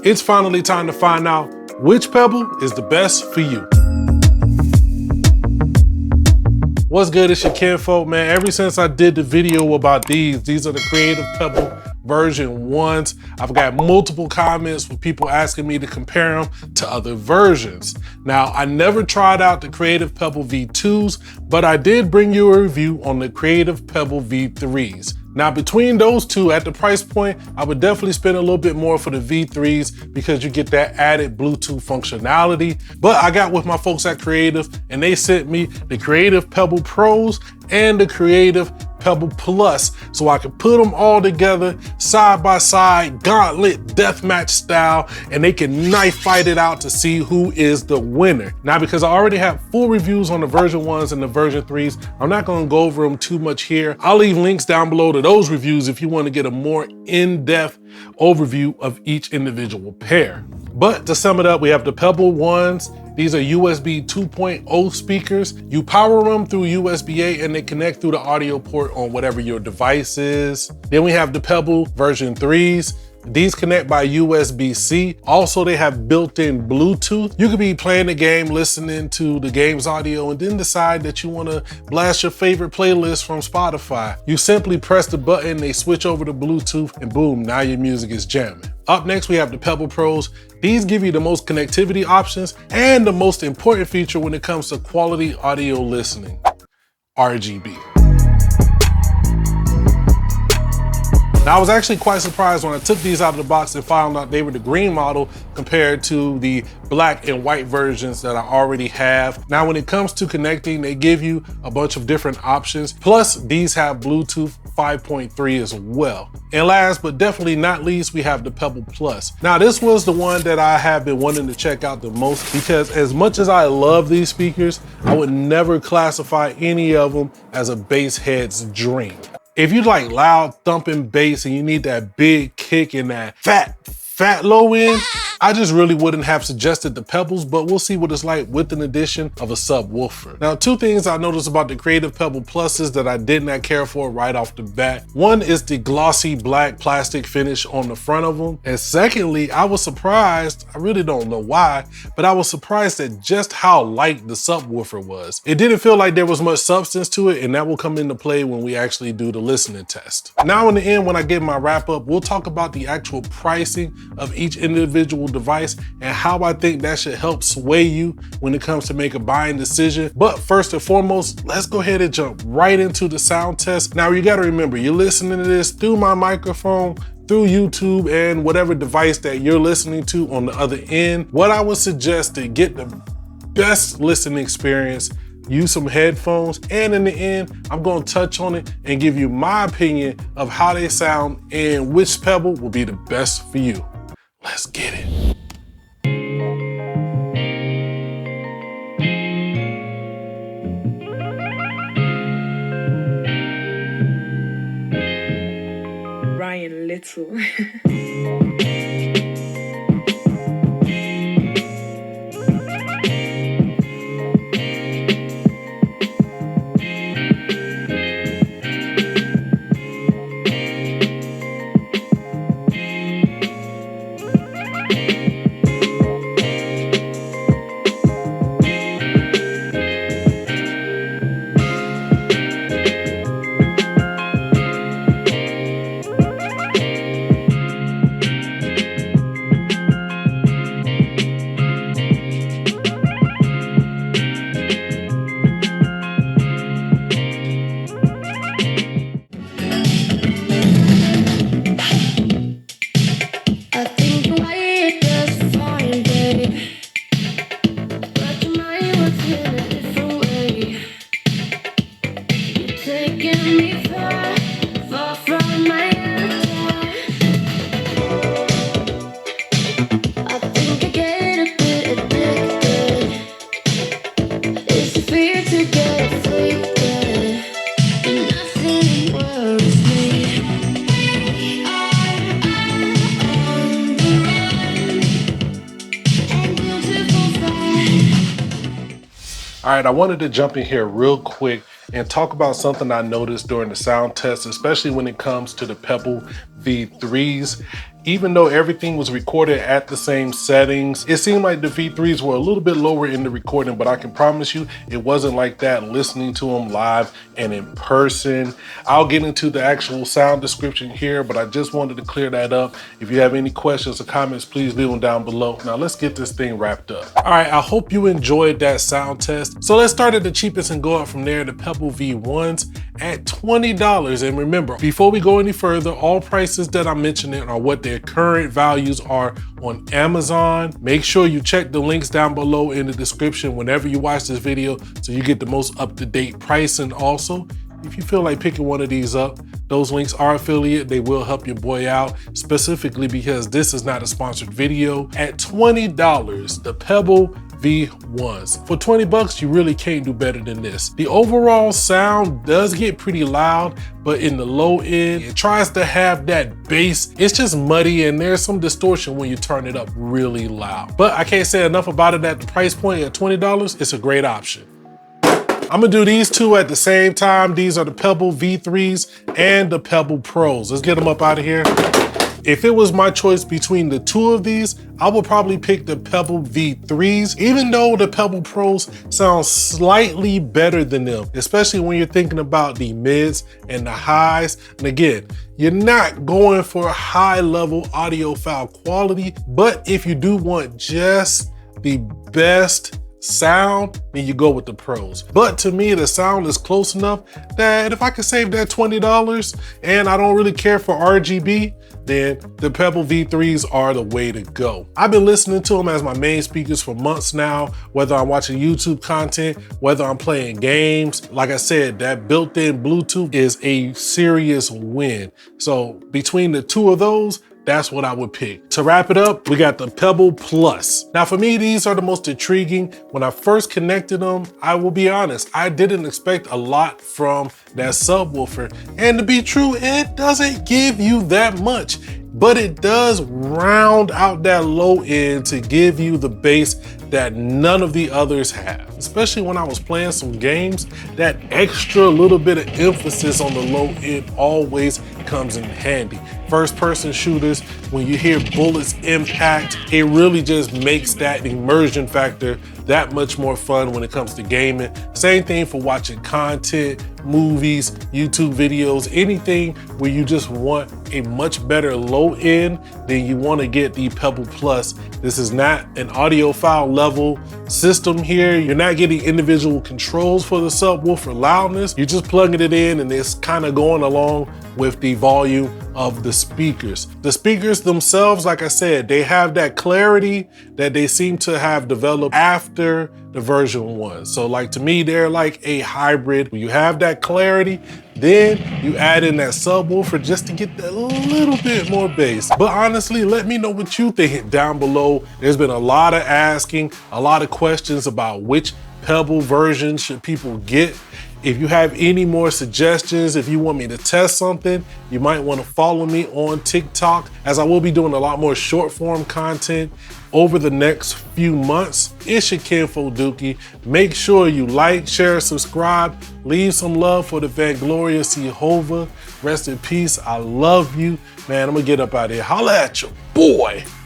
It's finally time to find out which Pebble is the best for you. What's good, it's your kinfolk, man. Ever since I did the video about these are the Creative Pebble version 1s. I've got multiple comments with people asking me to compare them to other versions. Now, I never tried out the Creative Pebble V2s, but I did bring you a review on the Creative Pebble V3s. Now, between those two, at the price point, I would definitely spend a little bit more for the V3s because you get that added Bluetooth functionality. But I got with my folks at Creative and they sent me the Creative Pebble Pros and the Creative Pebble Plus, so I can put them all together side by side, gauntlet deathmatch style, and they can knife fight it out to see who is the winner. Now, because I already have full reviews on the version 1s and the version 3s, I'm not gonna go over them too much here. I'll leave links down below to those reviews if you want to get a more in-depth overview of each individual pair. But to sum it up, we have the Pebble 1s. These are USB 2.0 speakers. You power them through USB-A and they connect through the audio port on whatever your device is. Then we have the Pebble version 3s. These connect by USB-C. Also, they have built-in Bluetooth. You could be playing the game, listening to the game's audio, and then decide that you want to blast your favorite playlist from Spotify. You simply press the button, they switch over to Bluetooth, and boom, now your music is jamming. Up next, we have the Pebble Pros. These give you the most connectivity options and the most important feature when it comes to quality audio listening: RGB. Now, I was actually quite surprised when I took these out of the box and found out they were the green model compared to the black and white versions that I already have. Now, when it comes to connecting, they give you a bunch of different options. Plus, these have Bluetooth 5.3 as well. And last but definitely not least, we have the Pebble Plus. Now, this was the one that I have been wanting to check out the most because as much as I love these speakers, I would never classify any of them as a bass head's dream. If you like loud thumping bass and you need that big kick and that fat low end, I just really wouldn't have suggested the Pebbles, but we'll see what it's like with an addition of a subwoofer. Now, two things I noticed about the Creative Pebble Pluses that I did not care for right off the bat. One is the glossy black plastic finish on the front of them. And secondly, I was surprised, I really don't know why, but I was surprised at just how light the subwoofer was. It didn't feel like there was much substance to it, and that will come into play when we actually do the listening test. Now in the end, when I get my wrap up, we'll talk about the actual pricing of each individual device and how I think that should help sway you when it comes to make a buying decision. But first and foremost, let's go ahead and jump right into the sound test. Now, you got to remember, you're listening to this through my microphone, through YouTube, and whatever device that you're listening to on the other end. What I would suggest to get the best listening experience, use some headphones, and in the end, I'm going to touch on it and give you my opinion of how they sound and which Pebble will be the best for you. Let's get it. Ryan Little. All right, I wanted to jump in here real quick and talk about something I noticed during the sound test, especially when it comes to the Pebble V3s. Even though everything was recorded at the same settings, it seemed like the V3s were a little bit lower in the recording, but I can promise you it wasn't like that listening to them live and in person. I'll get into the actual sound description here, but I just wanted to clear that up. If you have any questions or comments, please leave them down below. Now let's get this thing wrapped up. All right, I hope you enjoyed that sound test. So let's start at the cheapest and go up from there. The Pebble V1s at $20. And remember, before we go any further, all prices that I'm mentioning are what their current values are on Amazon. Make sure you check the links down below in the description whenever you watch this video so you get the most up-to-date pricing. Also, if you feel like picking one of these up, those links are affiliate. They will help your boy out, specifically because this is not a sponsored video. At $20, the Pebble V1s. For 20 bucks, you really can't do better than this. The overall sound does get pretty loud, but in the low end, it tries to have that bass. It's just muddy and there's some distortion when you turn it up really loud. But I can't say enough about it at the price point. At $20, it's a great option. I'm gonna do these two at the same time. These are the Pebble V3s and the Pebble Pros. Let's get them up out of here. If it was my choice between the two of these, I would probably pick the Pebble V3s, even though the Pebble Pros sound slightly better than them, especially when you're thinking about the mids and the highs. And again, you're not going for high level audiophile quality, but if you do want just the best sound, then you go with the Pros. But to me, the sound is close enough that if I could save that $20 and I don't really care for RGB, then the Pebble V3s are the way to go. I've been listening to them as my main speakers for months now, whether I'm watching YouTube content, whether I'm playing games. Like I said, that built-in Bluetooth is a serious win. So between the two of those, that's what I would pick. To wrap it up, we got the Pebble Plus. Now for me, these are the most intriguing. When I first connected them, I will be honest, I didn't expect a lot from that subwoofer. And to be true, it doesn't give you that much, but it does round out that low end to give you the bass that none of the others have. Especially when I was playing some games, that extra little bit of emphasis on the low end always comes in handy. First person shooters, when you hear bullets impact, it really just makes that immersion factor that much more fun when it comes to gaming. Same thing for watching content, movies, YouTube videos, anything where you just want a much better low end, then you want to get the Pebble Plus. This is not an audiophile level system here. You're not getting individual controls for the subwoofer loudness. You're just plugging it in and it's kind of going along with the volume of the speakers. The speakers themselves, like I said, they have that clarity that they seem to have developed after the version 1. So like to me, they're like a hybrid. When you have that clarity, then you add in that subwoofer just to get that little bit more bass. But honestly, let me know what you think down below. There's been a lot of asking, a lot of questions about which Pebble version should people get. If you have any more suggestions, if you want me to test something, you might want to follow me on TikTok, as I will be doing a lot more short form content over the next few months. It's your Kinfo Dookie. Make sure you like, share, subscribe, leave some love for the Vanglorious Jehovah. Rest in peace. I love you. Man, I'm gonna get up out of here. Holla at your boy.